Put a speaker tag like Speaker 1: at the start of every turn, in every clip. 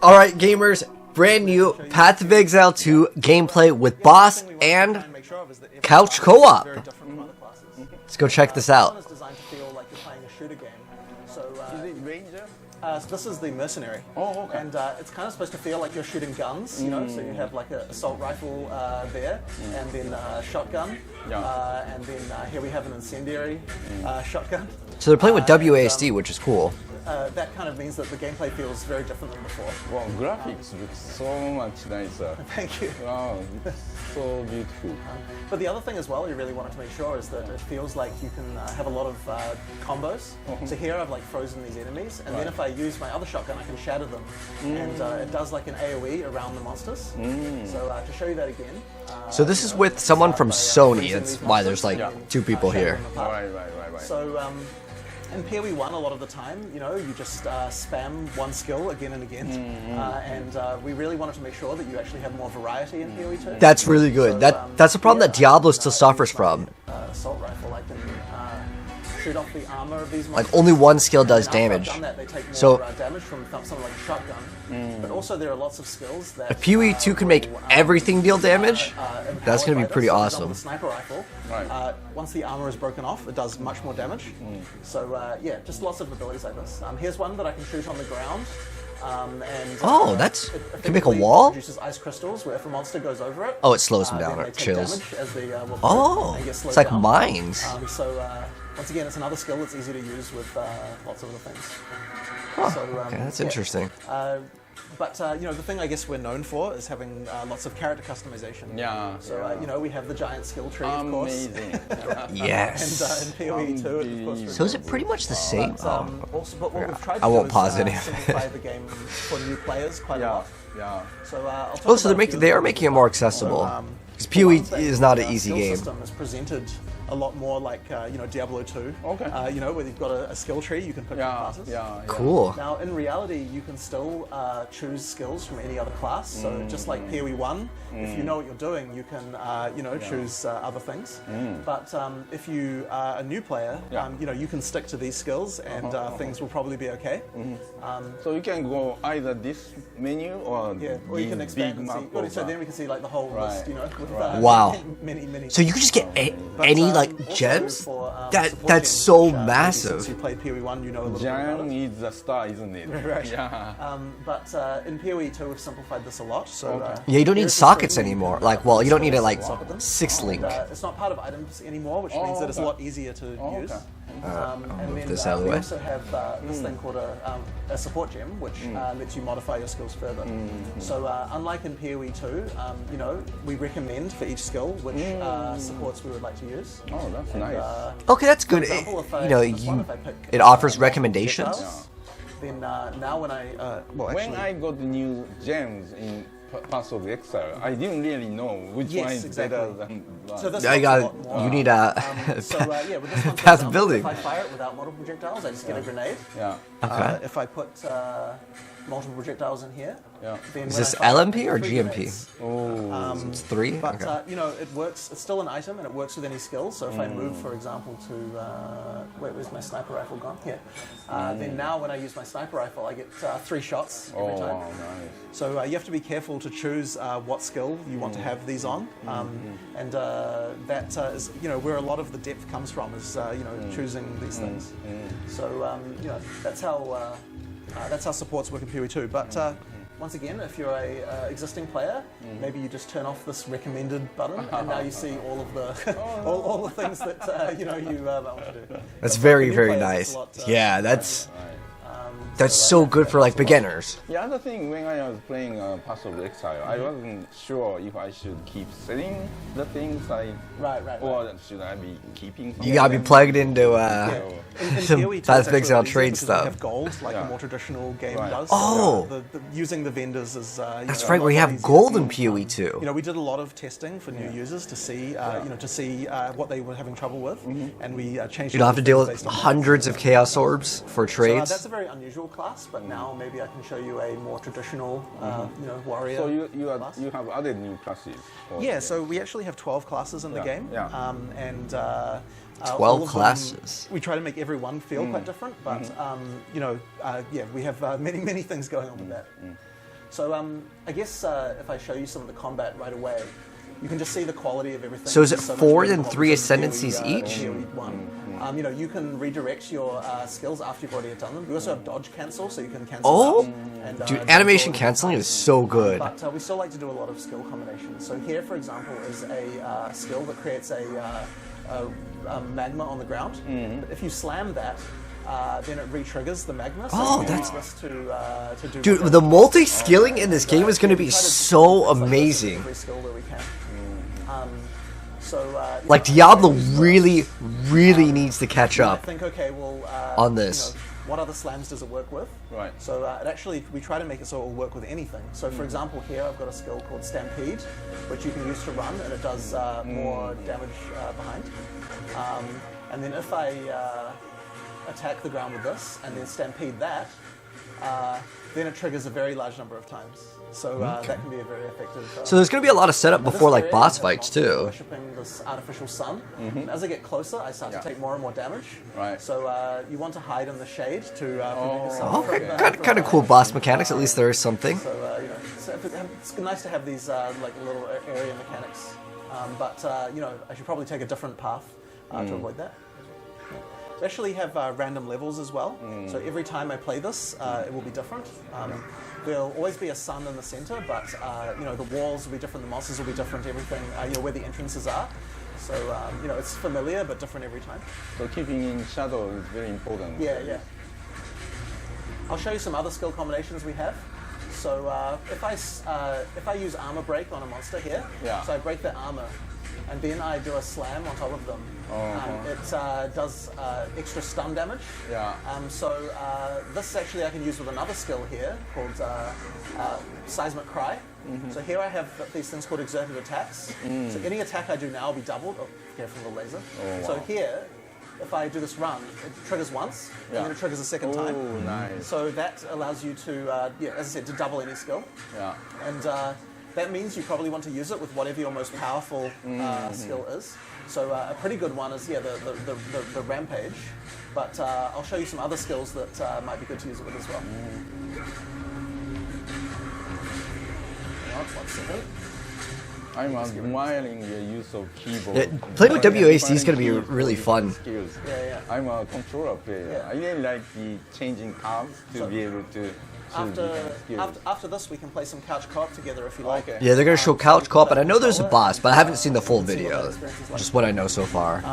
Speaker 1: Alright gamers, brand new Path of Exile 2 gameplay with boss and couch co-op. Let's go check this out.
Speaker 2: So this is the mercenary.
Speaker 3: Oh, okay.
Speaker 2: And it's kind of supposed to feel like you're shooting guns, you know, so you have like an assault rifle there, and then a shotgun, and then here we have an incendiary shotgun.
Speaker 1: So they're playing with WASD, which is cool.
Speaker 2: That kind of means that the gameplay feels very different than before.
Speaker 3: Wow, graphics look so much nicer.
Speaker 2: Thank you.
Speaker 3: Wow, it's so beautiful.
Speaker 2: But the other thing as well you really wanted to make sure is that it feels like you can have a lot of combos. So here I've like frozen these enemies, and then if I use my other shotgun I can shatter them, and it does like an AoE around the monsters. So to show you that again.
Speaker 1: So this is with someone from Sony, that's why there's like two people here.
Speaker 3: Right.
Speaker 2: So in POE 1, a lot of the time, you know, you just spam one skill again and again, and we really wanted to make sure that you actually have more variety in POE 2.
Speaker 1: That's really good.
Speaker 2: So,
Speaker 1: that's a problem that Diablo still suffers from.
Speaker 2: Assault rifle, I can shoot off the armor of these
Speaker 1: Like
Speaker 2: monsters.
Speaker 1: only one skill does
Speaker 2: And after I've
Speaker 1: damage.
Speaker 2: done that, they take more
Speaker 1: So
Speaker 2: damage from something like a shotgun. But also there are lots of skills that
Speaker 1: if POE 2 can make everything deal damage, that's
Speaker 2: going
Speaker 1: gonna be pretty awesome.
Speaker 2: The sniper rifle, once the armor is broken off, it does much more damage. So yeah, just lots of abilities like this. Here's one that I can shoot on the ground. And
Speaker 1: that's
Speaker 2: it
Speaker 1: can make a
Speaker 2: effectively
Speaker 1: wall.
Speaker 2: Produces ice crystals where if a monster goes over it,
Speaker 1: Oh, it slows them down
Speaker 2: then
Speaker 1: or
Speaker 2: they take
Speaker 1: chills.
Speaker 2: damage as they,
Speaker 1: Oh,
Speaker 2: they get slowed
Speaker 1: it's like
Speaker 2: down.
Speaker 1: mines.
Speaker 2: So once again, it's another skill that's easy to use with lots of other things.
Speaker 1: Huh,
Speaker 2: So,
Speaker 1: okay, that's
Speaker 2: yeah.
Speaker 1: interesting.
Speaker 2: But you know, the thing I guess we're known for is having lots of character customization.
Speaker 3: Yeah.
Speaker 2: So you know, we have the giant skill tree, of course.
Speaker 3: Amazing.
Speaker 1: Yes.
Speaker 2: And in POE 2, of course.
Speaker 1: So is it pretty much the same?
Speaker 2: But, also, but what we've tried to
Speaker 1: I won't
Speaker 2: do
Speaker 1: pause
Speaker 2: is
Speaker 1: any of
Speaker 2: simplify the game for new players quite a lot.
Speaker 3: Yeah.
Speaker 2: So I'll talk
Speaker 1: Oh, so
Speaker 2: about
Speaker 1: they are making it more accessible. Because POE is not an easy game.
Speaker 2: The system is presented a lot more like you know, Diablo 2.
Speaker 3: Okay.
Speaker 2: You know, where you've got a skill tree, you can pick your classes.
Speaker 1: Cool.
Speaker 2: Now, in reality, you can still choose skills from any other class. So just like POE 1, if you know what you're doing, you can you know, choose other things. But if you are a new player, you know, you can stick to these skills, and things will probably be okay.
Speaker 3: So you can go either this menu or
Speaker 2: or you can expand and see.
Speaker 3: map
Speaker 2: So then we can see like the whole list, you know. With,
Speaker 1: Wow.
Speaker 2: Many.
Speaker 1: So you could just get any like
Speaker 2: also
Speaker 1: gems?
Speaker 2: for,
Speaker 1: That's
Speaker 2: support
Speaker 1: so
Speaker 2: gems, which,
Speaker 1: massive.
Speaker 2: Since you played POE 1, you know a little bit about
Speaker 3: Jam
Speaker 2: it.
Speaker 3: is the star, isn't it?
Speaker 2: Right.
Speaker 3: Yeah.
Speaker 2: But in POE 2, we've simplified this a lot. So
Speaker 1: Yeah, you don't need
Speaker 2: here's the
Speaker 1: sockets
Speaker 2: screen.
Speaker 1: anymore. Like, well, you don't need it like
Speaker 2: Socket them.
Speaker 1: 6-link.
Speaker 2: And, it's not part of items anymore, which means that it's a lot easier to use.
Speaker 1: I'll move
Speaker 2: then
Speaker 1: this out of the
Speaker 2: we
Speaker 1: way.
Speaker 2: also have this thing called a support gem, which lets you modify your skills further. So unlike in POE 2, you know, we recommend for each skill which supports we would like to use.
Speaker 3: Oh, that's nice.
Speaker 1: Okay, that's good.
Speaker 2: For example, if I,
Speaker 1: You know,
Speaker 2: this one, if I pick,
Speaker 1: it offers
Speaker 2: multiple
Speaker 1: recommendations.
Speaker 2: projectiles, then now when I well,
Speaker 3: When
Speaker 2: actually,
Speaker 3: I got the new gems in Path of Exile, I didn't really know which one is better than one.
Speaker 2: So this
Speaker 1: I
Speaker 2: helps
Speaker 1: got.
Speaker 2: a lot more.
Speaker 1: You need a
Speaker 2: So yeah, with this one, for
Speaker 1: path
Speaker 2: example,
Speaker 1: building.
Speaker 2: if I fire it without multiple projectiles, I just get a grenade.
Speaker 3: Yeah.
Speaker 1: Okay.
Speaker 2: If I put multiple projectiles in here, then
Speaker 1: Is
Speaker 2: when
Speaker 1: this
Speaker 2: I fire it,
Speaker 1: LMP
Speaker 2: I
Speaker 1: or
Speaker 2: get 3
Speaker 1: GMP?
Speaker 2: grenades.
Speaker 3: Oh.
Speaker 1: It's 3.
Speaker 2: But
Speaker 1: Okay.
Speaker 2: you know, it works. It's still an item, and it works with any skill. So if I move, for example, to where's my sniper rifle gone? Here. Then now, when I use my sniper rifle, I get 3 shots every time.
Speaker 3: Wow, nice.
Speaker 2: So you have to be careful to choose what skill you want to have these on, and that is, you know, where a lot of the depth comes from is you know, choosing these things. So you know, that's how supports work in POE 2. But once again, if you're a existing player, maybe you just turn off this recommended button, and now you see all of the all the things that you know you want to do.
Speaker 1: That's
Speaker 2: But
Speaker 1: very,
Speaker 2: for new
Speaker 1: very
Speaker 2: players,
Speaker 1: nice.
Speaker 2: it's a lot,
Speaker 1: Yeah, that's so good for like beginners.
Speaker 3: The other thing, when I was playing Path of Exile, I wasn't sure if I should keep selling the things
Speaker 2: Right.
Speaker 3: or should I be keeping some
Speaker 1: You gotta be
Speaker 3: of them?
Speaker 1: plugged into
Speaker 2: In
Speaker 1: some
Speaker 2: POE 2,
Speaker 1: Path
Speaker 2: it's
Speaker 1: of Exile
Speaker 2: actually
Speaker 1: trade
Speaker 2: easier because we
Speaker 1: stuff.
Speaker 2: have gold, like a more traditional game
Speaker 3: Right.
Speaker 2: does.
Speaker 1: Oh.
Speaker 2: So, using the vendors is
Speaker 1: That's
Speaker 2: you know,
Speaker 1: right.
Speaker 2: a
Speaker 1: We
Speaker 2: lot
Speaker 1: have
Speaker 2: easier.
Speaker 1: gold in POE 2.
Speaker 2: You know, we did a lot of testing for new users to see, you know, to see what they were having trouble with, and we changed.
Speaker 1: You don't have to deal with
Speaker 2: based on that.
Speaker 1: hundreds of Chaos Orbs for
Speaker 2: So,
Speaker 1: trades.
Speaker 2: that's a very unusual class, but now maybe I can show you a more traditional, you know, warrior.
Speaker 3: So you
Speaker 2: class.
Speaker 3: have added new classes.
Speaker 2: Yeah, so we actually have 12 classes in the game, and
Speaker 1: 12
Speaker 2: all of them,
Speaker 1: classes.
Speaker 2: we try to make every one feel quite different, but you know, yeah, we have many things going on with that. So I guess if I show you some of the combat right away, you can just see the quality of everything.
Speaker 1: So is it
Speaker 2: much
Speaker 1: 4
Speaker 2: better
Speaker 1: and
Speaker 2: than
Speaker 1: 3
Speaker 2: what was in
Speaker 1: ascendancies
Speaker 2: POE,
Speaker 1: each?
Speaker 2: POE 1. You know, you can redirect your skills after you've already done them. We also have dodge cancel, so you can cancel.
Speaker 1: Oh,
Speaker 2: and,
Speaker 1: dude, animation canceling is so good.
Speaker 2: But we still like to do a lot of skill combinations. So here, for example, is a skill that creates a magma on the ground. If you slam that, then it re-triggers the magma. So
Speaker 1: Oh,
Speaker 2: you can
Speaker 1: that's-
Speaker 2: use this to do.
Speaker 1: Dude, the multi-skilling in this game is going to be so amazing.
Speaker 2: Every skill that we can.
Speaker 1: Like, Diablo really, really needs to catch
Speaker 2: I
Speaker 1: up.
Speaker 2: think, okay, well,
Speaker 1: on this.
Speaker 2: You know, what other slams does it work with?
Speaker 3: Right.
Speaker 2: So it actually, we try to make it so it will work with anything. So for example, here I've got a skill called Stampede, which you can use to run, and it does more damage behind. And then if I attack the ground with this, and then Stampede that, then it triggers a very large number of times. So that can be a very effective.
Speaker 1: So there's going to be a lot of setup
Speaker 2: This
Speaker 1: before, like,
Speaker 2: area
Speaker 1: boss
Speaker 2: has
Speaker 1: fights,
Speaker 2: monsters
Speaker 1: too.
Speaker 2: Worshipping this artificial sun. And as I get closer, I start to take more and more damage.
Speaker 3: Right.
Speaker 2: So you want to hide in the shade to prevent yourself
Speaker 1: Okay,
Speaker 2: from...
Speaker 1: kind of cool boss mechanics. At least there is something.
Speaker 2: So, you know, so it's nice to have these like little area mechanics. But you know, I should probably take a different path to avoid that. We actually have random levels as well. So every time I play this, it will be different. There'll always be a sun in the center, but you know, the walls will be different, the monsters will be different, everything, you know, where the entrances are. So you know, it's familiar but different every time.
Speaker 3: So keeping in shadow is very important.
Speaker 2: Yeah, yeah. I'll show you some other skill combinations we have. So if I use armor break on a monster here, so I break their armor, and then I do a slam on top of them. It does extra stun damage.
Speaker 3: Yeah.
Speaker 2: So this actually I can use with another skill here called Seismic Cry. So here I have these things called exerted attacks. So any attack I do now will be doubled. Oh, careful the laser. So here, if I do this run, it triggers once, and then it triggers a second time.
Speaker 3: Oh, nice.
Speaker 2: So that allows you to, yeah, as I said, to double any skill.
Speaker 3: Yeah.
Speaker 2: And that means you probably want to use it with whatever your most powerful skill is. So a pretty good one is, yeah, the Rampage. But I'll show you some other skills that might be good to use it with as well. Hang on, 1 second.
Speaker 3: I'm admiring the use of keyboard.
Speaker 1: Yeah, playing with WASD is going to be really fun.
Speaker 3: Skills.
Speaker 2: Yeah, yeah.
Speaker 3: I'm a controller player.
Speaker 2: Yeah.
Speaker 3: I really like the changing tabs to be able to choose different skills.
Speaker 2: After this, we can play some couch co-op together if you like.
Speaker 3: Okay.
Speaker 1: Yeah, they're going to show couch co-op, and I know there's a boss, but I haven't seen the full video. Just what I know so far.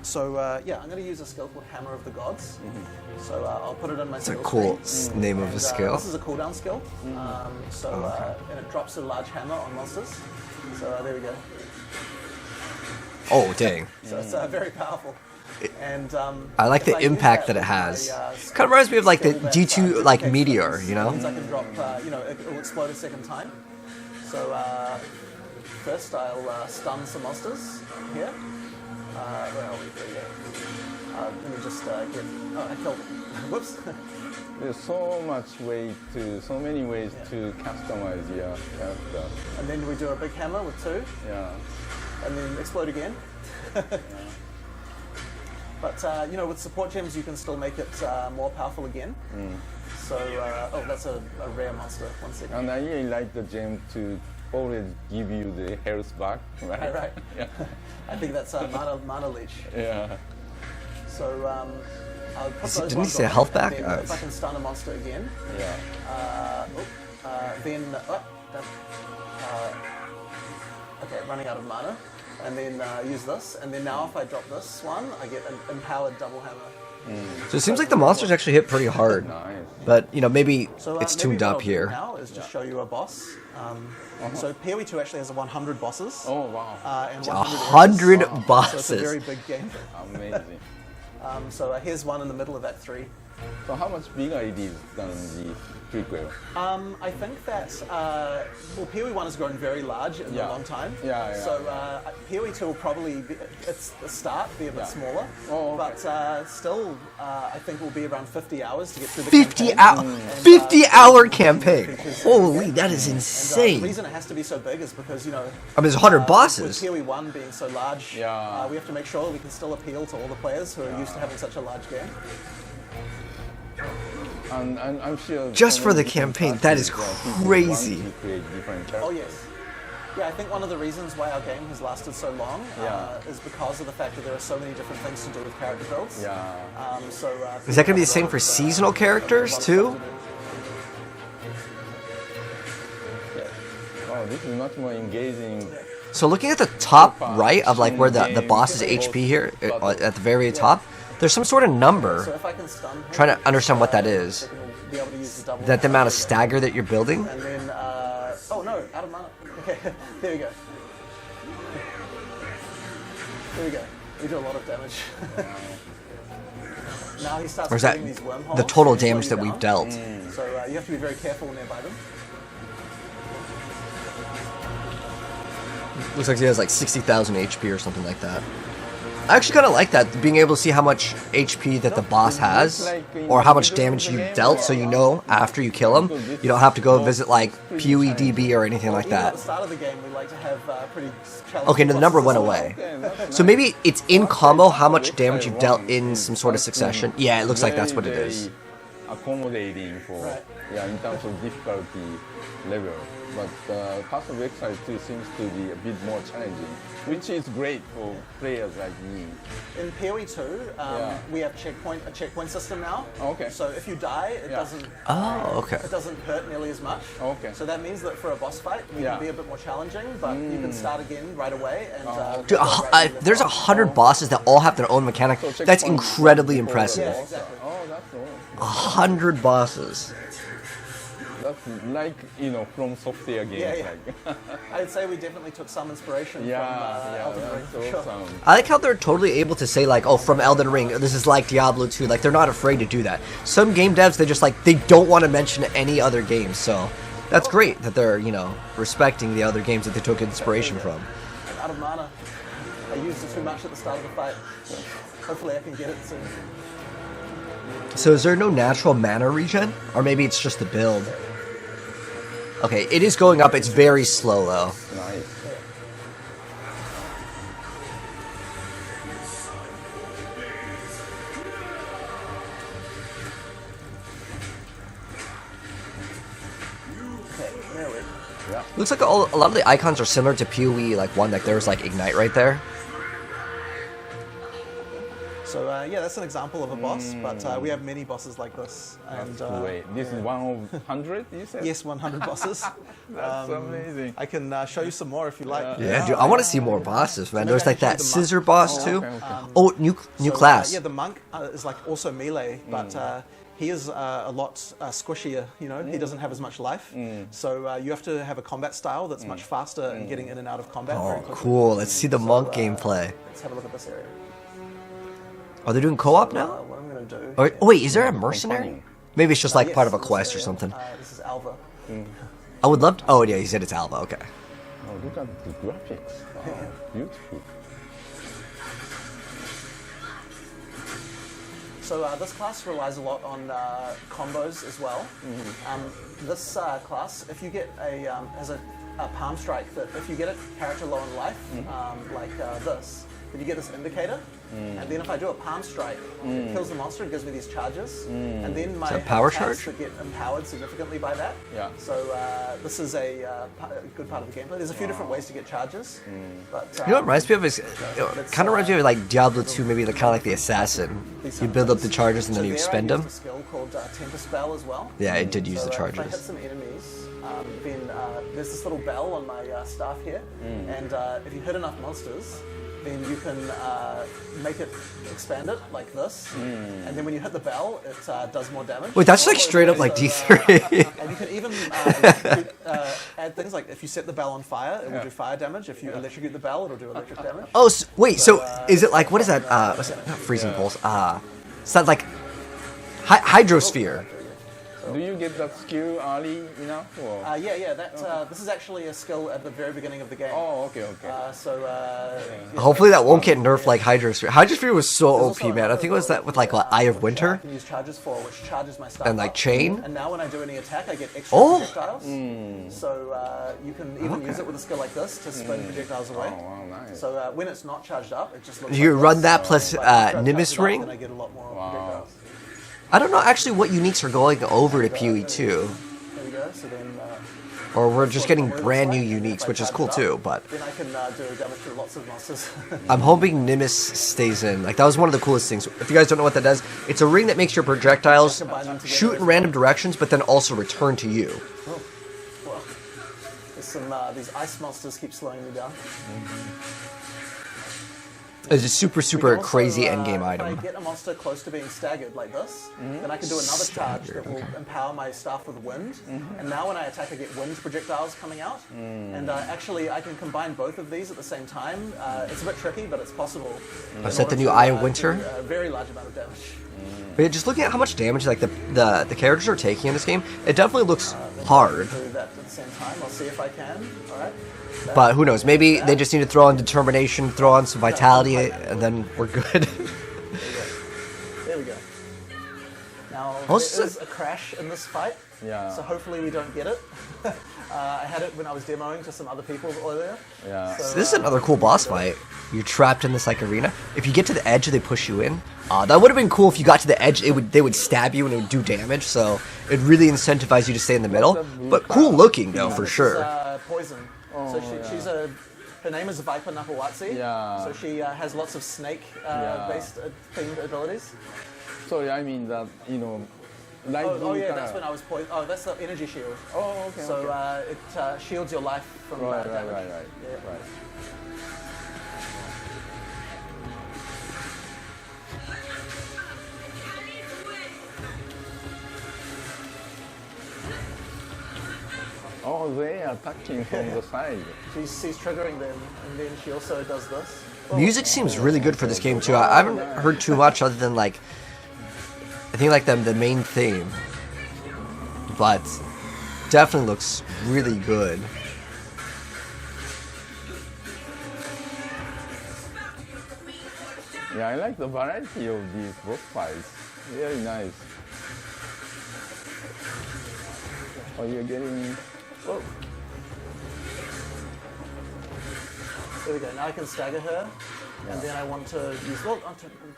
Speaker 2: So yeah, I'm going to use a skill called Hammer of the Gods. So I'll put it in my
Speaker 1: It's a
Speaker 2: skill
Speaker 1: cool
Speaker 2: screen.
Speaker 1: name of a skill.
Speaker 2: This is a cooldown skill. And it drops a large hammer on monsters. So there we go.
Speaker 1: Oh, dang.
Speaker 2: So it's very powerful. And
Speaker 1: I like the
Speaker 2: if use
Speaker 1: impact that it
Speaker 2: with
Speaker 1: has.
Speaker 2: my,
Speaker 1: Kind of reminds me of like the
Speaker 2: skill that,
Speaker 1: G2 like
Speaker 2: duplicates
Speaker 1: meteor,
Speaker 2: things,
Speaker 1: you know?
Speaker 2: means I can drop, you know, it will explode a second time. So first I'll stun some monsters here. Where are we? There we go. Let me just get. Oh, I killed. Whoops.
Speaker 3: There's so many ways to customize your character.
Speaker 2: And then we do a big hammer with 2,
Speaker 3: Yeah.
Speaker 2: and then explode again. But you know, with support gems, you can still make it more powerful again. So, oh, that's a rare monster. 1 second.
Speaker 3: And I really like the gem to always give you the health back, right?
Speaker 2: Right.
Speaker 3: Yeah.
Speaker 2: I think that's mana leech.
Speaker 3: Yeah.
Speaker 2: So I'll put those
Speaker 1: Didn't he
Speaker 2: ones
Speaker 1: say
Speaker 2: on,
Speaker 1: health back?
Speaker 2: and then if I can stun a monster again,
Speaker 3: Yeah.
Speaker 2: then okay, running out of mana, and then use this, and then now if I drop this one, I get an empowered double hammer.
Speaker 1: So it seems like the monsters actually hit pretty hard.
Speaker 3: Nice.
Speaker 1: But, you know, maybe
Speaker 2: So
Speaker 1: it's
Speaker 2: maybe
Speaker 1: tuned
Speaker 2: what
Speaker 1: up
Speaker 2: I'll do
Speaker 1: here.
Speaker 2: now is just show you a boss. So POE 2 actually has 100 bosses.
Speaker 3: Oh, wow.
Speaker 2: And
Speaker 1: 100
Speaker 2: areas.
Speaker 1: bosses.
Speaker 2: So it's a very big game.
Speaker 3: Amazing.
Speaker 2: So here's one in the middle of Act 3.
Speaker 3: So how much bigger it is than the prequel?
Speaker 2: I think that well, POE 1 has grown very large in a long time. So POE 2 will probably be, it's the start, be a bit smaller.
Speaker 3: Oh, okay.
Speaker 2: But still, I think it will be around 50 hours to get through the
Speaker 1: 50
Speaker 2: campaign.
Speaker 1: hour,
Speaker 2: And,
Speaker 1: 50-hour campaign.
Speaker 2: features-
Speaker 1: Holy, that is
Speaker 2: And the
Speaker 1: insane.
Speaker 2: reason it has to be so big is because, you know,
Speaker 1: I mean, there's 100
Speaker 2: with
Speaker 1: bosses.
Speaker 2: POE 1 being so large,
Speaker 3: Yeah.
Speaker 2: we have to make sure that we can still appeal to all the players who are used to having such a large game.
Speaker 3: And I'm sure
Speaker 1: Just
Speaker 3: so
Speaker 1: for the
Speaker 3: many different
Speaker 1: campaign, that is
Speaker 3: artists, people
Speaker 1: crazy.
Speaker 3: want to create different
Speaker 2: Oh
Speaker 3: characters.
Speaker 2: yes. Yeah, I think one of the reasons why our game has lasted so long is because of the fact that there are so many different things to do with character builds.
Speaker 3: Yeah.
Speaker 1: Is that going to be the same for seasonal characters too?
Speaker 3: Oh, this is much more engaging.
Speaker 1: So looking at the top right of like where the boss's HP here, at the very top, there's some sort of number.
Speaker 2: So if I can stun him,
Speaker 1: Trying to understand what that is.
Speaker 2: I can be able to use the double.
Speaker 1: Is that the amount of stagger that you're building?
Speaker 2: And then, oh no, out of mana. Okay, there we go. There we go. We do a lot of damage. Now he starts
Speaker 1: Or is that
Speaker 2: creating these wormholes.
Speaker 1: the total
Speaker 2: to slow
Speaker 1: damage
Speaker 2: you
Speaker 1: that we've
Speaker 2: down.
Speaker 1: dealt?
Speaker 2: So you have to be very careful nearby them.
Speaker 1: Looks like he has like 60,000 HP or something like that. I actually kind of like that, being able to see how much HP that the boss has, or how much damage you dealt, so you know after you kill him. You don't have to go visit like POE DB or anything like
Speaker 2: Even at
Speaker 1: that.
Speaker 2: the start of the game, we like to have pretty challenging
Speaker 1: Okay, the number
Speaker 2: bosses
Speaker 1: went
Speaker 2: as well.
Speaker 1: away. So maybe it's in combo how much damage you've dealt in some sort of succession. Yeah, it looks like that's what it is.
Speaker 3: Accommodating for in terms of difficulty level. But Path of Exile 2 seems to be a bit more challenging, which is great for players like me.
Speaker 2: In POE 2, we have a checkpoint system now.
Speaker 3: Okay.
Speaker 2: So if you die, it doesn't.
Speaker 1: Oh, okay.
Speaker 2: It doesn't hurt nearly as much.
Speaker 3: Okay.
Speaker 2: So that means that for a boss fight, we can be a bit more challenging, but you can start again right away. And
Speaker 1: Dude, there's 100 bosses that all have their own mechanic. That's incredibly impressive.
Speaker 2: Yeah, exactly.
Speaker 3: Oh, that's all.
Speaker 1: 100 bosses.
Speaker 3: That's like, from software games.
Speaker 2: Yeah.
Speaker 3: Like.
Speaker 2: I'd say we definitely took some inspiration from Elden Ring.
Speaker 3: that's
Speaker 2: For sure.
Speaker 3: awesome.
Speaker 1: I like how they're totally able to say like, oh, from Elden Ring, this is like Diablo 2. Like, they're not afraid to do that. Some game devs, they don't want to mention any other games. So that's great that they're, respecting the other games that they took inspiration from.
Speaker 2: I'm out of mana. I used it too much at the start of the fight. Hopefully I can get it soon.
Speaker 1: So is there no natural mana regen? Or maybe it's just the build? Okay, it is going up. It's very slow, though.
Speaker 3: Nice.
Speaker 2: Okay, there we go.
Speaker 3: Yeah.
Speaker 1: Looks like a lot of the icons are similar to PoE, like one, like there's like Ignite right there.
Speaker 2: So that's an example of a boss, but we have many bosses like this. And
Speaker 3: Wait, this is one of 100, you said?
Speaker 2: yes, 100 bosses.
Speaker 3: That's amazing.
Speaker 2: I can show you some more if you like.
Speaker 1: Yeah, dude, I want to see more bosses, man.
Speaker 2: maybe
Speaker 1: There's
Speaker 2: I
Speaker 1: like
Speaker 2: can show
Speaker 1: that
Speaker 2: you the
Speaker 1: scissor
Speaker 2: monk.
Speaker 1: boss too.
Speaker 3: okay.
Speaker 1: Oh, new
Speaker 2: So,
Speaker 1: class.
Speaker 2: yeah, the monk is like also melee, but he is a lot squishier. He doesn't have as much life. So you have to have a combat style that's much faster in getting in and out of combat. very
Speaker 1: Oh,
Speaker 2: quickly.
Speaker 1: cool. Let's see the monk gameplay.
Speaker 2: Let's have a look at this area.
Speaker 1: Are they doing co-op now?
Speaker 2: What I'm going to do.
Speaker 1: Oh, wait, is there a mercenary? Maybe it's just like
Speaker 2: Yes,
Speaker 1: part of a
Speaker 2: this
Speaker 1: quest or
Speaker 2: is,
Speaker 1: something.
Speaker 2: This is Alva.
Speaker 1: I would love to. Oh, yeah, he said it's Alva. Okay.
Speaker 3: Oh, look at the graphics. Wow, beautiful.
Speaker 2: So this class relies a lot on combos as well. This class, if you get has a palm strike that if you get a character low in life, like this, if you get this indicator, and then if I do a palm strike, it kills the monster, it gives me these charges, and then my
Speaker 1: that power
Speaker 2: attacks
Speaker 1: charge?
Speaker 2: that get empowered significantly by that.
Speaker 3: Yeah.
Speaker 2: So this is a good part of the gameplay. There's a few different ways to get charges, but
Speaker 1: You know what reminds me of is kind of reminds me of like Diablo 2, maybe kind of like the assassin. You build up the charges and then you expend them.
Speaker 2: A skill called Temper Spell as well.
Speaker 1: Yeah, it did use the
Speaker 2: If I hit
Speaker 1: charges.
Speaker 2: some enemies, then there's this little bell on my staff here, and if you hit enough monsters, then you can make it expand it like this, and then when you hit the bell, it does more damage.
Speaker 1: Wait, that's like straight up like D3.
Speaker 2: And you can even add things like if you set the bell on fire, it will do fire damage. If you electrocute the bell, it'll do electric damage.
Speaker 1: Oh, wait, so is it like, what is that? What's it? Not freezing pulse. It's not like hydrosphere.
Speaker 3: Do you get that skill early enough? Or?
Speaker 2: This is actually a skill at the very beginning of the game.
Speaker 3: Oh, okay.
Speaker 1: Hopefully that won't get nerfed like hydrosphere. Hydrosphere was so OP, man. I think it was that with like Eye of
Speaker 2: I
Speaker 1: Winter
Speaker 2: can use charges for, which charges my staff
Speaker 1: and like
Speaker 2: up.
Speaker 1: chain.
Speaker 2: And now when I do any attack, I get extra
Speaker 1: Oh!
Speaker 2: projectiles. So you can even use it with a skill like this to spin projectiles away.
Speaker 3: Oh, wow, nice.
Speaker 2: So when it's not charged up, it just looks
Speaker 1: You
Speaker 2: like
Speaker 1: run
Speaker 2: this.
Speaker 1: that plus
Speaker 2: But after I charge
Speaker 1: Nimbus
Speaker 2: it up,
Speaker 1: Ring?
Speaker 2: then I get a lot more projectiles.
Speaker 1: I don't know actually what uniques are going over to PoE 2.
Speaker 2: There we go. So then,
Speaker 1: Or we're just getting brand new uniques, which is cool too, but
Speaker 2: then I can do damage to lots of monsters.
Speaker 1: I'm hoping Nimbus stays in. Like, that was one of the coolest things. If you guys don't know what that does, it's a ring that makes your projectiles shoot in random directions, but then also return to you.
Speaker 2: Oh, well, there's some, these ice monsters keep slowing me down.
Speaker 1: It's a super, super
Speaker 2: Also,
Speaker 1: crazy endgame item.
Speaker 2: If I get a monster close to being staggered like this, then I can do another charge that will empower my staff with wind. And now when I attack, I get wind projectiles coming out. And actually, I can combine both of these at the same time. It's a bit tricky, but it's possible.
Speaker 1: Is that the new Eye of Winter?
Speaker 2: Do a very large amount of damage.
Speaker 1: But yeah, just looking at how much damage like the characters are taking in this game, it definitely looks hard.
Speaker 2: Do that at the same time. I'll see if I can. All right.
Speaker 1: But who knows? Maybe they just need to throw on determination, throw on some vitality, and then we're good.
Speaker 2: There we go. Now,
Speaker 1: Also-
Speaker 2: there is a crash in this fight, so hopefully we don't get it. I had it when I was demoing to some other people earlier.
Speaker 3: Yeah.
Speaker 2: So,
Speaker 1: This is another cool boss fight. You're trapped in this like arena. If you get to the edge, they push you in. That would have been cool if you got to the edge. They would stab you and it would do damage. So it really incentivized you to stay in the middle. But cool looking though, for
Speaker 2: this
Speaker 1: sure.
Speaker 2: Is, Poison. So she's her name is Viper Napawatsi.
Speaker 3: Yeah.
Speaker 2: So she has lots of snake based themed abilities.
Speaker 3: Sorry, I mean that, light blue
Speaker 2: Oh yeah,
Speaker 3: color.
Speaker 2: that's when I was poisoned. Oh, that's the energy shield.
Speaker 3: Oh, okay.
Speaker 2: So
Speaker 3: okay.
Speaker 2: it shields your life from
Speaker 3: Right.
Speaker 2: damage.
Speaker 3: Yeah. Right. Oh, they are attacking from the side.
Speaker 2: She's triggering them, and then she also does this.
Speaker 1: Music seems really good for this game too. I haven't heard too much other than like, I think like the main theme. But definitely looks really good.
Speaker 3: Yeah, I like the variety of these boss fights. Very nice. Oh, you're getting...
Speaker 2: Whoa. There we go. Now I can stagger her, and then I want to use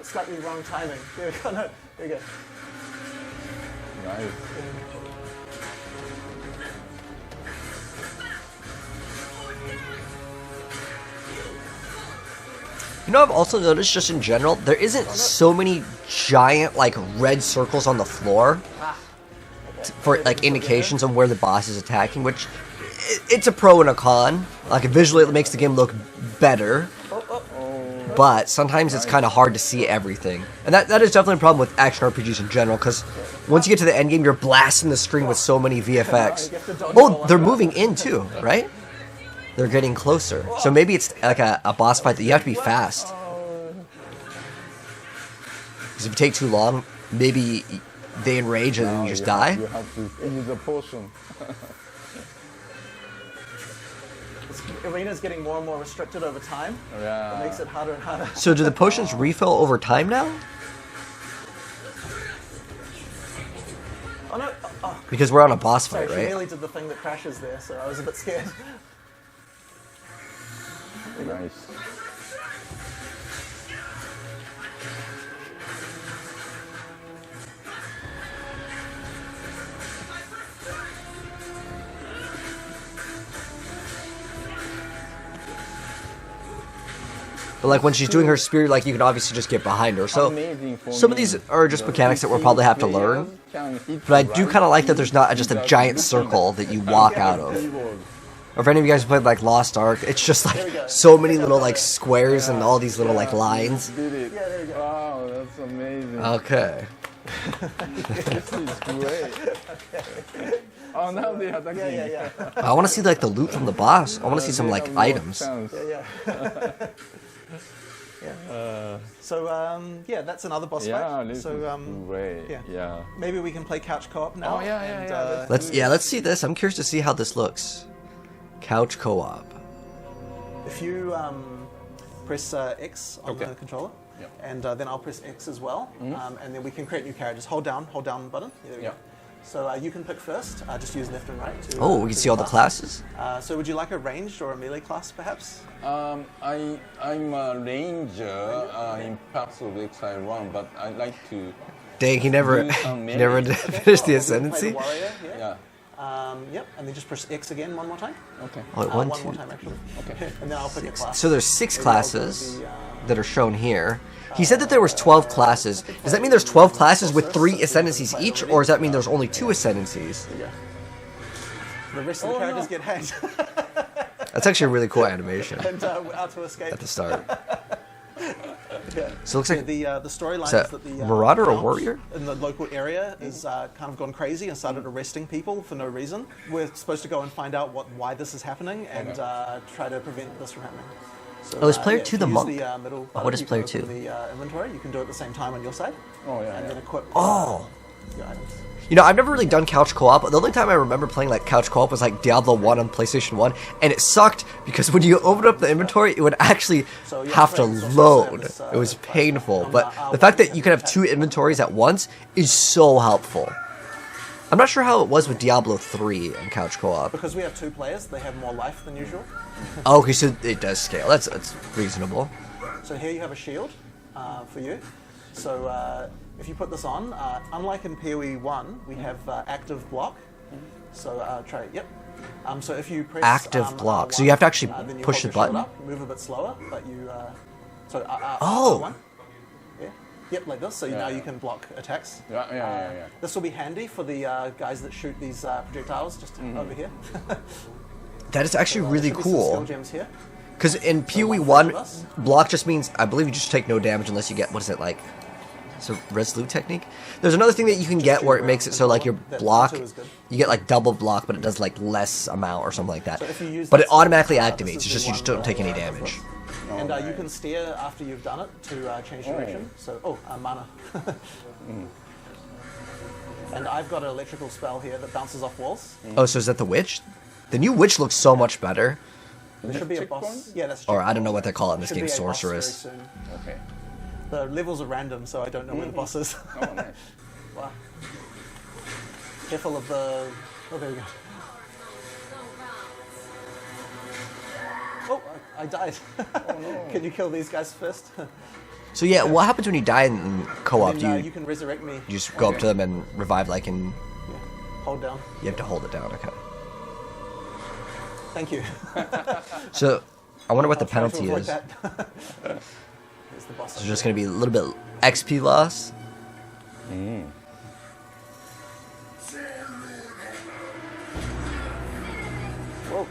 Speaker 2: slightly wrong timing. There we go. No, there we go.
Speaker 3: Nice.
Speaker 1: You know, I've also noticed just in general, there isn't so many giant like red circles on the floor for like indications of where the boss is attacking, which it's a pro and a con. Like visually it makes the game look better, but sometimes it's kind of hard to see everything. And that is definitely a problem with action RPGs in general, because once you get to the end game, you're blasting the screen with so many VFX. Oh, they're moving in too, right? They're getting closer. So maybe it's like a boss fight that you have to be fast. Because if you take too long, maybe they enrage and then you just die.
Speaker 3: You have to use a potion.
Speaker 2: This arena's getting more and more restricted over time.
Speaker 3: Yeah.
Speaker 2: It makes it harder and harder.
Speaker 1: So do the potions refill over time now?
Speaker 2: Oh no! Oh,
Speaker 1: Because we're on a boss
Speaker 2: sorry,
Speaker 1: fight,
Speaker 2: she
Speaker 1: right?
Speaker 2: nearly did the thing that crashes there, so I was a bit scared.
Speaker 3: Nice.
Speaker 1: But like when she's doing her spear, like you can obviously just get behind her. So
Speaker 3: Amazing for
Speaker 1: some of
Speaker 3: me.
Speaker 1: these are just mechanics that we'll probably have to learn. But I do kind of like that there's not just a giant circle that you walk out of. Or if any of you guys played like Lost Ark, it's just like so many little like squares and all these little like lines.
Speaker 3: Did it.
Speaker 2: Yeah, there you go.
Speaker 3: Wow, that's amazing.
Speaker 1: Okay.
Speaker 3: This is great. Oh, now they are attacking.
Speaker 2: Yeah.
Speaker 1: I want to see like the loot from the boss. I want to see some like items.
Speaker 2: Yeah. So yeah, that's another boss
Speaker 3: Yeah,
Speaker 2: fight.
Speaker 3: this
Speaker 2: So
Speaker 3: is great.
Speaker 2: yeah. Maybe we can play couch co-op now.
Speaker 3: Oh, yeah.
Speaker 2: and,
Speaker 1: Let's see this. I'm curious to see how this looks. Couch co-op.
Speaker 2: if you press X on
Speaker 3: Okay.
Speaker 2: the controller,
Speaker 3: Yep.
Speaker 2: and then I'll press X as well, and then we can create new characters. Hold down button. Yeah, there we go.
Speaker 3: Yep.
Speaker 2: So you can pick first. Just use left and right. To,
Speaker 1: Oh, we
Speaker 2: to
Speaker 1: can
Speaker 2: the
Speaker 1: see all the
Speaker 2: class.
Speaker 1: classes.
Speaker 2: So would you like a ranged or a melee class, perhaps?
Speaker 3: I'm a ranger in Paths of Exile 1, but I like to
Speaker 1: Dang, he never finished the ascendancy.
Speaker 2: Play the warrior,
Speaker 3: Yeah.
Speaker 2: Yep, and then just press X again one more time.
Speaker 3: Okay.
Speaker 1: Oh,
Speaker 2: One
Speaker 1: one,
Speaker 2: more
Speaker 1: two.
Speaker 2: time, actually.
Speaker 3: Okay.
Speaker 2: And then I'll pick a class.
Speaker 1: So there's 6
Speaker 2: Maybe I'll go
Speaker 1: classes
Speaker 2: the,
Speaker 1: that are shown here. He said that there was 12 classes. Does that mean there's 12 classes with 3 ascendancies each, or does that mean there's only 2 ascendancies?
Speaker 2: Yeah. The rest of the characters get hanged.
Speaker 1: That's actually a really cool animation
Speaker 2: And out to escape.
Speaker 1: at the start.
Speaker 2: Yeah.
Speaker 1: So it looks like
Speaker 2: the storyline
Speaker 1: is that
Speaker 2: is that the
Speaker 1: Marauder or
Speaker 2: count
Speaker 1: Warrior?
Speaker 2: in the local area is kind of gone crazy and started arresting people for no reason. We're supposed to go and find out why this is happening and try to prevent this from happening. So,
Speaker 1: Oh, is player 2
Speaker 2: if
Speaker 1: the
Speaker 2: you
Speaker 1: monk?
Speaker 2: use the, middle
Speaker 1: Oh, what is
Speaker 2: button, you
Speaker 1: player
Speaker 2: can open
Speaker 1: 2?
Speaker 2: The inventory. You can do it at the same time on your side.
Speaker 3: Oh, yeah,
Speaker 2: And
Speaker 3: yeah.
Speaker 2: then equip
Speaker 1: Oh.
Speaker 2: your items.
Speaker 1: You know, I've never really done couch co-op. The only time I remember playing like couch co-op was like Diablo 1 on PlayStation 1, and it sucked because when you open up the inventory, it would actually
Speaker 2: So, yeah,
Speaker 1: have to
Speaker 2: so
Speaker 1: load.
Speaker 2: this,
Speaker 1: It was
Speaker 2: class
Speaker 1: painful.
Speaker 2: on,
Speaker 1: But the fact that you can have 2 inventories at once is so helpful. I'm not sure how it was with Diablo 3 and couch co-op.
Speaker 2: Because we have 2 players, they have more life than usual.
Speaker 1: Oh, okay, so it does scale. That's reasonable.
Speaker 2: So here you have a shield for you. So if you put this on, unlike in POE 1, we have active block. So try, yep. So if you press
Speaker 1: Active block.
Speaker 2: R1,
Speaker 1: So you have to actually
Speaker 2: then you
Speaker 1: push
Speaker 2: hold
Speaker 1: the
Speaker 2: your shield
Speaker 1: button?
Speaker 2: Up, move a bit slower, but you. So
Speaker 1: Oh.
Speaker 2: R1. Yeah. Yep, like this. So now you can block attacks.
Speaker 3: Yeah.
Speaker 2: This will be handy for the guys that shoot these projectiles just over here.
Speaker 1: That is actually really
Speaker 2: There should be some skill
Speaker 1: cool.
Speaker 2: gems here.
Speaker 1: Because in PoE 1, block just means, I believe you just take no damage unless you get, what is it, like, it's a resolute technique? There's another thing that you can get where it makes it so, like, your block, you get, like, double block, but it does, like, less amount or something like that.
Speaker 2: So if you use
Speaker 1: But it
Speaker 2: this,
Speaker 1: automatically
Speaker 2: this
Speaker 1: activates,
Speaker 2: is
Speaker 1: it's just
Speaker 2: the
Speaker 1: you just
Speaker 2: one
Speaker 1: don't take any
Speaker 2: that
Speaker 1: damage.
Speaker 2: And you can steer after you've done it to change direction. So, mana. And I've got an electrical spell here that bounces off walls.
Speaker 1: Oh, so is that the witch? The new witch looks so much better.
Speaker 2: There should be a
Speaker 3: checkpoint?
Speaker 2: boss. Yeah, that's.
Speaker 1: Or I don't know what they call it in this
Speaker 2: Should
Speaker 1: game,
Speaker 2: be a boss very
Speaker 1: sorceress.
Speaker 2: soon.
Speaker 3: Okay.
Speaker 2: The levels are random, so I don't know where the boss is.
Speaker 3: Oh, nice.
Speaker 2: Wow. Careful of the. Oh, there we go. Oh, I died. Can you kill these guys first?
Speaker 1: So yeah, what happens when you die in co-op?
Speaker 2: Then,
Speaker 1: Do
Speaker 2: you can resurrect me.
Speaker 1: you just go up to them and revive, like, and
Speaker 2: Yeah. Hold down.
Speaker 1: you have to hold it down, okay.
Speaker 2: Thank you.
Speaker 1: So, I wonder what the
Speaker 2: I'll try to
Speaker 1: penalty
Speaker 2: avoid
Speaker 1: is.
Speaker 2: that. Here's the boss.
Speaker 1: So just going to be a little bit XP loss.
Speaker 2: Whoa.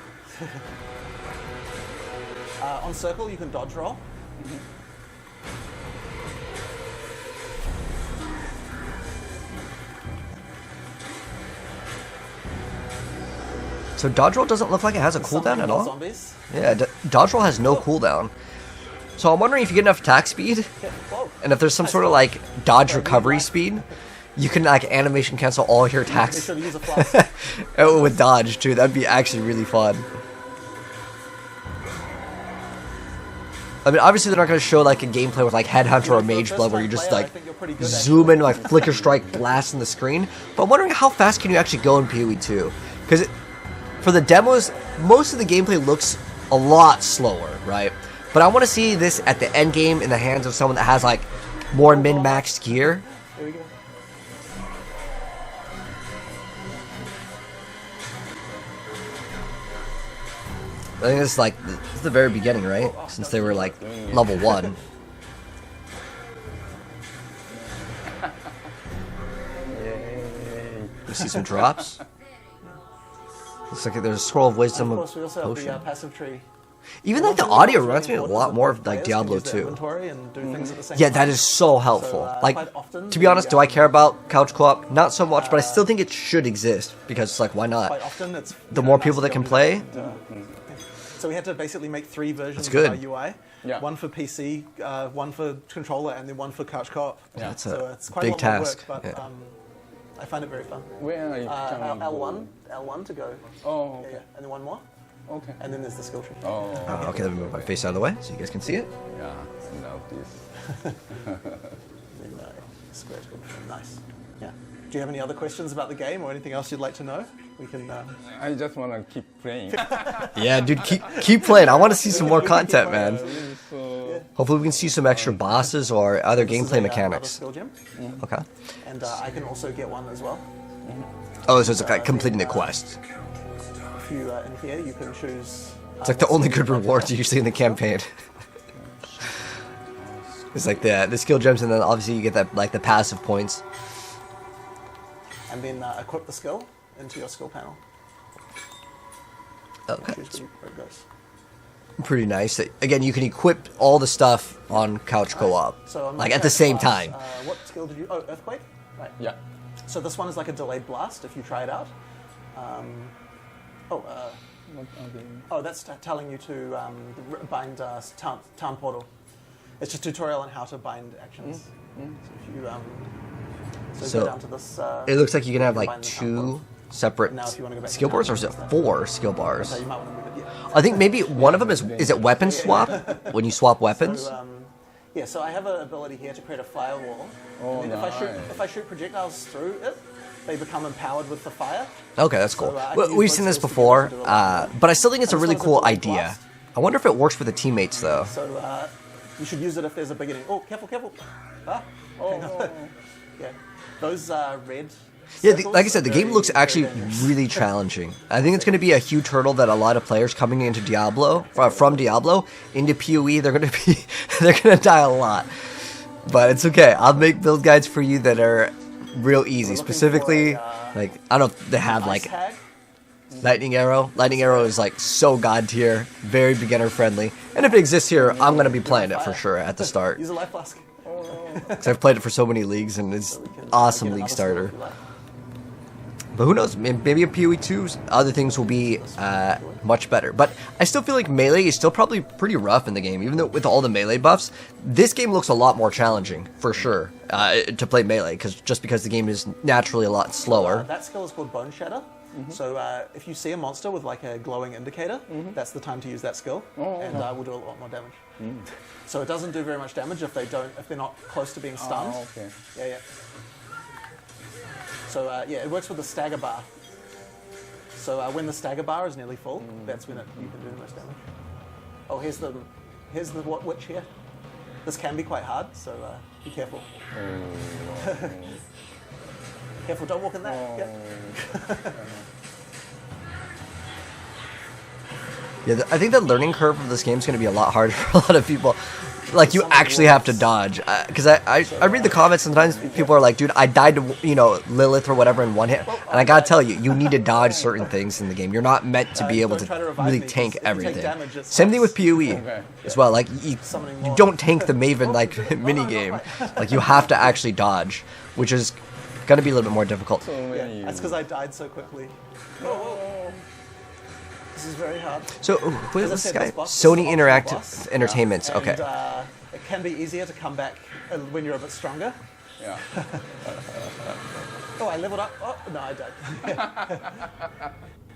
Speaker 2: On circle, you can dodge roll.
Speaker 1: So dodge roll doesn't look like it has a cooldown at all.
Speaker 2: Zombies.
Speaker 1: Yeah, dodge roll has no cooldown. So I'm wondering if you get enough attack speed,
Speaker 2: Yeah. Whoa.
Speaker 1: and if there's some sort of like dodge recovery speed, you can like animation cancel all your
Speaker 2: Make
Speaker 1: attacks
Speaker 2: sure to use a flask.
Speaker 1: with dodge too. That'd be actually really fun. I mean, obviously they're not going to show like a gameplay with like Headhunter or Mage Blood where you just like zoom in, like flicker strike, blast in the screen. But I'm wondering how fast can you actually go in PoE 2? Because for the demos, most of the gameplay looks a lot slower, right? But I want to see this at the end game in the hands of someone that has like more min-maxed gear.
Speaker 2: Here we go.
Speaker 1: I think this is like this is the very beginning, right? Since they were like level 1.
Speaker 3: Yay.
Speaker 1: You see some drops. Looks like there's a scroll of wisdom
Speaker 2: Of
Speaker 1: of
Speaker 2: course, we also have the
Speaker 1: potion.
Speaker 2: passive tree.
Speaker 1: Even like the audio reminds me a lot more of like Diablo 2. Yeah, that is so helpful. Like, to be honest, do I care about couch co-op? Not so much, but I still think it should exist because it's like, why
Speaker 2: Quite
Speaker 1: not?
Speaker 2: often, it's
Speaker 1: The more people that can play,
Speaker 2: So we had to basically make 3 versions
Speaker 1: That's
Speaker 2: of
Speaker 1: good.
Speaker 2: our UI.
Speaker 3: Yeah.
Speaker 2: One for PC, one for controller, and then one for couch co-op.
Speaker 1: That's
Speaker 2: So
Speaker 1: a
Speaker 2: it's quite
Speaker 1: big
Speaker 2: a lot more
Speaker 1: task.
Speaker 2: work, but
Speaker 1: Yeah.
Speaker 2: I find it very fun.
Speaker 3: Where are you coming?
Speaker 2: L1 to go.
Speaker 3: Oh,
Speaker 2: Yeah,
Speaker 3: okay.
Speaker 2: yeah. And then one more,
Speaker 3: Okay.
Speaker 2: and then there's the skill tree.
Speaker 3: Oh,
Speaker 1: okay, let me move my face out of the way so you guys can see it.
Speaker 3: yeah. I love this.
Speaker 2: Then, square skill tree. Nice. Yeah. Do you have any other questions about the game or anything else you'd like to know? We can.
Speaker 3: I just want to keep playing.
Speaker 1: Yeah, dude, keep playing. I want to see some more content, man.
Speaker 3: So
Speaker 1: Hopefully we can see some extra bosses or other
Speaker 2: This is
Speaker 1: gameplay
Speaker 2: another
Speaker 1: mechanics.
Speaker 2: skill gem,
Speaker 1: Okay.
Speaker 2: and I can also get one as well.
Speaker 1: Oh, so it's like completing the quest.
Speaker 2: If you in here, you can choose.
Speaker 1: It's like the only good rewards usually in the campaign. It's like the skill gems, and then obviously you get that like the passive points.
Speaker 2: And then equip the skill into your skill panel.
Speaker 1: Okay.
Speaker 2: Choose where it goes.
Speaker 1: Pretty nice. Again, you can equip all the stuff on couch co-op,
Speaker 2: So on my
Speaker 1: like at the
Speaker 2: character
Speaker 1: same
Speaker 2: class,
Speaker 1: time.
Speaker 2: What skill did you? Oh, earthquake. Right.
Speaker 3: Yeah.
Speaker 2: So this one is like a delayed blast. If you try it out.
Speaker 3: What are they?
Speaker 2: Oh, that's telling you to bind town portal. It's just a tutorial on how to bind actions. So if you
Speaker 1: So
Speaker 2: go down to this.
Speaker 1: It looks like you can have like
Speaker 2: bind the town portal.
Speaker 1: 2 separate
Speaker 2: Now if you wanna go back to
Speaker 1: skill bars, or is it
Speaker 2: town,
Speaker 1: 4 skill bars?
Speaker 2: So you might want to move it. Yeah.
Speaker 1: I think maybe one of them is it weapon swap when you swap weapons?
Speaker 2: So, yeah, so I have an ability here to create a firewall.
Speaker 3: Oh,
Speaker 2: and then
Speaker 3: nice.
Speaker 2: if I shoot projectiles through it, they become empowered with the fire.
Speaker 1: Okay, that's cool.
Speaker 2: So, I
Speaker 1: Well,
Speaker 2: can use
Speaker 1: we've
Speaker 2: both
Speaker 1: seen this
Speaker 2: skills
Speaker 1: before,
Speaker 2: together to do a lot.
Speaker 1: but I still think it's a
Speaker 2: And this
Speaker 1: really
Speaker 2: one's a
Speaker 1: cool
Speaker 2: delayed
Speaker 1: idea.
Speaker 2: blast.
Speaker 1: I wonder if it works for the teammates though.
Speaker 2: So you should use it if there's a beginning. Oh, careful, careful. Ah, yeah. Those red.
Speaker 1: Yeah,
Speaker 2: circles
Speaker 1: like I said, the
Speaker 2: are
Speaker 1: game
Speaker 2: very,
Speaker 1: looks
Speaker 2: very
Speaker 1: actually
Speaker 2: dangerous.
Speaker 1: really challenging. I think it's going to be a huge hurdle that a lot of players coming into Diablo, from Diablo into POE, they're going to die a lot. But it's okay. I'll make build guides for you that are real easy.
Speaker 2: looking
Speaker 1: Specifically,
Speaker 2: for a,
Speaker 1: like I don't know if they have
Speaker 2: Ice
Speaker 1: like
Speaker 2: hag.
Speaker 1: Lightning Arrow. Lightning Arrow is like so god tier, very beginner friendly. And if it exists here, I'm going to be playing it for sure at the start.
Speaker 2: Use a life flask.
Speaker 1: Because I've played it for so many leagues and it's
Speaker 2: We can,
Speaker 1: awesome
Speaker 2: get
Speaker 1: league
Speaker 2: another skill
Speaker 1: starter.
Speaker 2: if you like.
Speaker 1: But who knows? Maybe a PoE 2, other things will be much better. But I still feel like melee is still probably pretty rough in the game, even though with all the melee buffs. This game looks a lot more challenging, for sure, to play melee, just because the game is naturally a lot slower.
Speaker 2: That skill is called Bone Shatter. So if you see a monster with like a glowing indicator, that's the time to use that skill, and we'll do a lot more damage. So it doesn't do very much damage if they're not close to being stunned.
Speaker 3: Oh, okay.
Speaker 2: Yeah. So yeah, it works with the stagger bar. So when the stagger bar is nearly full, that's when you can do the most damage. Oh, here's the witch here. This can be quite hard, so be careful. Careful, don't walk in that.
Speaker 1: Yeah, I think the learning curve of this game is going to be a lot harder for a lot of people. Like, you actually have to dodge. Because I read the comments, sometimes people are like, dude, I died to, Lilith or whatever in one hit. And I gotta tell you, you need to dodge certain things in the game. You're not meant to be able
Speaker 2: Don't try to
Speaker 1: to
Speaker 2: revive
Speaker 1: really
Speaker 2: me, 'cause
Speaker 1: tank
Speaker 2: if you take
Speaker 1: everything.
Speaker 2: damage, it
Speaker 1: Same thing with
Speaker 2: sucks.
Speaker 1: PoE as well. Like, you don't tank the Maven, like, minigame. Like, you have to actually dodge, which is gonna be a little bit more difficult.
Speaker 2: Yeah, that's because I died so quickly. Whoa. This is very hard.
Speaker 1: So, who is
Speaker 2: As I
Speaker 1: this
Speaker 2: said,
Speaker 1: guy?
Speaker 2: boss is
Speaker 1: Sony
Speaker 2: an optional
Speaker 1: Interactive
Speaker 2: boss,
Speaker 1: Entertainments.
Speaker 2: and,
Speaker 1: Okay.
Speaker 2: it can be easier to come back when you're a bit stronger.
Speaker 3: Yeah.
Speaker 2: Oh, I leveled up. Oh, no, I died.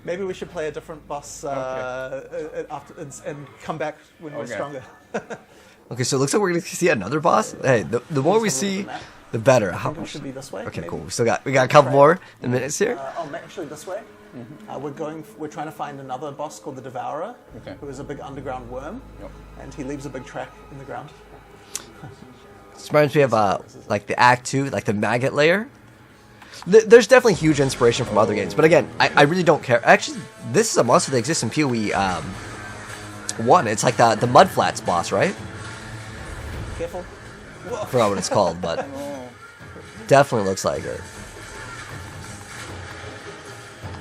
Speaker 2: Maybe we should play a different boss after and come back when we're
Speaker 3: Okay.
Speaker 2: stronger.
Speaker 1: Okay, so it looks like we're gonna see another boss. Hey, the more we see, the better.
Speaker 2: I
Speaker 1: How
Speaker 2: think we should be this way.
Speaker 1: Okay,
Speaker 2: maybe.
Speaker 1: cool. We got a couple more minutes here.
Speaker 2: Actually, this way. We're trying to find another boss called the Devourer, who is a big underground worm, and he leaves a big track in the ground.
Speaker 1: This reminds me of like the Act 2, like the maggot layer. There's definitely huge inspiration from other games, but again, I really don't care. Actually, this is a monster that exists in PoE 1. It's like the Mudflats boss, right?
Speaker 2: Careful.
Speaker 1: I forgot what it's called, but definitely looks like it.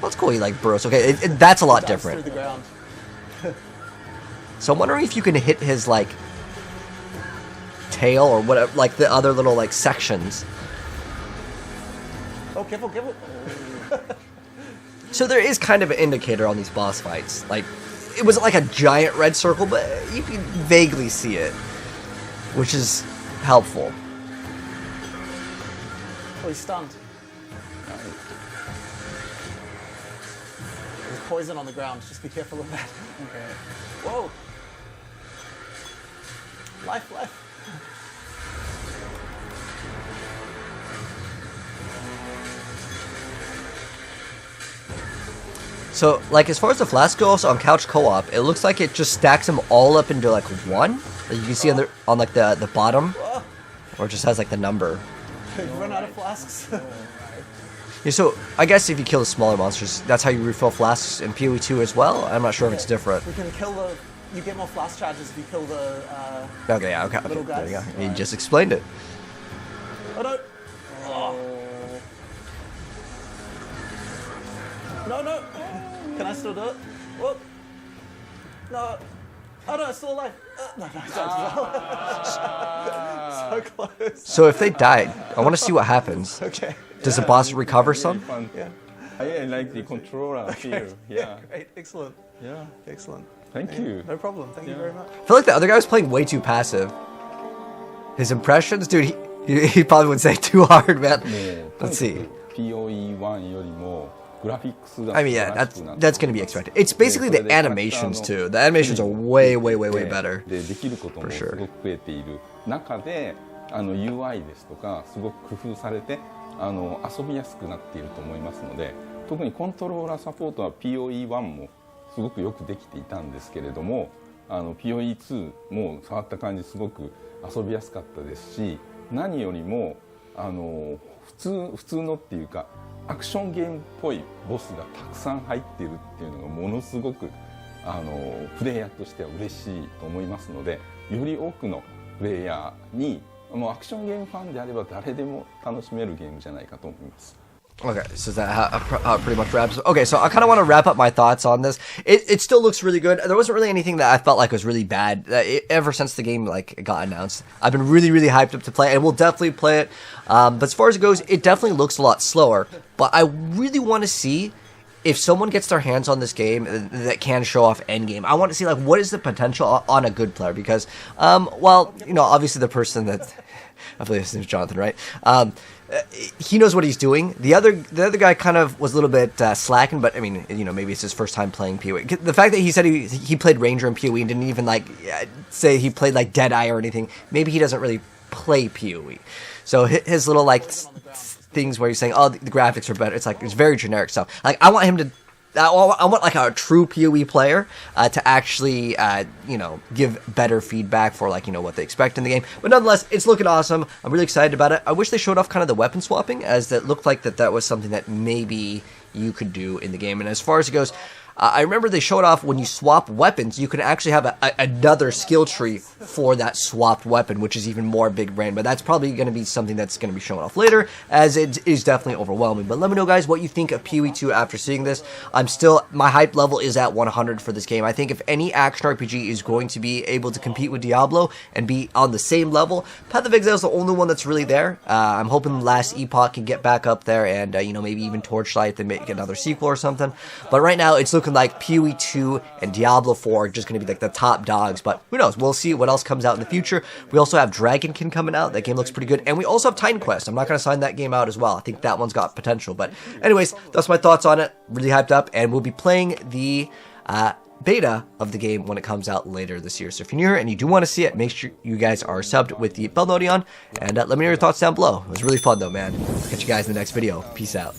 Speaker 1: Well, it's cool. He like burrows. Okay, that's a lot
Speaker 2: Dives
Speaker 1: different.
Speaker 2: through the ground.
Speaker 1: So I'm wondering if you can hit his like tail or whatever, like the other little like sections.
Speaker 2: Oh, careful.
Speaker 1: So there is kind of an indicator on these boss fights. Like, it wasn't like a giant red circle, but you can vaguely see it, which is helpful.
Speaker 2: Oh, he's stunned. There's poison on the ground. Just be careful of that.
Speaker 3: Okay.
Speaker 2: Whoa. Life.
Speaker 1: So, like, as far as the flask goes on couch co-op, it looks like it just stacks them all up into, like, one. Like, you can see on like, the bottom. Or it just has, like, the number.
Speaker 2: You run out of flasks.
Speaker 1: Yeah, so, I guess if you kill the smaller monsters, that's how you refill flasks in PoE 2 as well? I'm not sure if it's different.
Speaker 2: We can kill the... You get more flask charges if you kill the...
Speaker 1: Okay, yeah, okay.
Speaker 2: Little guys.
Speaker 1: There you go. You just explained it.
Speaker 2: Oh, no. Oh. No, no. Can I still do it? Whoop. No. Oh, no, it's still alive. No, no, it's so close.
Speaker 1: So if they died, I want to see what happens.
Speaker 2: Okay.
Speaker 1: Does the boss recover some?
Speaker 2: Yeah.
Speaker 3: I like the controller feel. Yeah.
Speaker 2: Great. Excellent.
Speaker 3: Yeah.
Speaker 2: Excellent.
Speaker 3: Thank you.
Speaker 2: No problem. Thank you very much.
Speaker 1: I feel like the other guy was playing way too passive. His impressions, dude, he probably would say too hard, man. Let's see.
Speaker 3: POE 1 よりも
Speaker 1: I mean, yeah, that's going to be expected. It's basically the animations too. The animations are way better.
Speaker 3: できることもすごく増えている中で、UI ですとかすごく工夫されて遊びやすくなっていると思いますので、特にコントローラーサポートは POE1 もすごくよくできていたんですけれども、POE2 も触った感じすごく遊びやすかったですし、何よりも普通のっていうかアクションゲームっぽいボスがたくさん入っているっていうのがものすごくプレイヤーとしては嬉しいと思いますので、より多くのプレイヤーにもうアクションゲームファンであれば誰でも楽しめるゲームじゃないかと思います。
Speaker 1: Okay, so is that how it pretty much wraps? Okay, so I kind of want to wrap up my thoughts on this. It still looks really good. There wasn't really anything that I felt like was really bad ever since the game got announced. I've been really hyped up to play it, and we'll definitely play it. But as far as it goes, it definitely looks a lot slower. But I really want to see if someone gets their hands on this game that can show off endgame. I want to see like what is the potential on a good player, because well, you know, obviously the person that I believe his name is Jonathan, right? He knows what he's doing. The other guy kind of was a little bit slacking, but I mean, you know, maybe it's his first time playing PoE. The fact that he said he played Ranger in PoE and didn't even like say he played like Deadeye or anything, maybe he doesn't really play PoE. So his little like things where he's saying, oh, the graphics are better, it's like it's very generic stuff. Like I want him to. I want like a true PoE player to actually, you know, give better feedback for like, you know, what they expect in the game. But nonetheless, it's looking awesome. I'm really excited about it. I wish they showed off kind of the weapon swapping, as that looked like that was something that maybe you could do in the game. And as far as it goes, I remember they showed off when you swap weapons, you can actually have another skill tree for that swapped weapon, which is even more big brain. But that's probably going to be something that's going to be shown off later, as it is definitely overwhelming. But let me know, guys, what you think of PoE 2 after seeing this. My hype level is at 100 for this game. I think if any action RPG is going to be able to compete with Diablo and be on the same level, Path of Exile is the only one that's really there. I'm hoping Last Epoch can get back up there, and you know, maybe even Torchlight, they make another sequel or something. But right now, it's looking like PoE 2 and Diablo 4 are just going to be like the top dogs, but who knows, we'll see what else comes out in the future. We also have Dragonkin coming out, that game looks pretty good, and we also have Titan Quest. I'm not going to sign that game out as well, I think that one's got potential, but anyways, that's my thoughts on it, really hyped up, and we'll be playing the beta of the game when it comes out later this year. So if you're new here and you do want to see it, make sure you guys are subbed with the bell notification on, and let me know your thoughts down below. It was really fun though, man. Catch you guys in the next video. Peace out.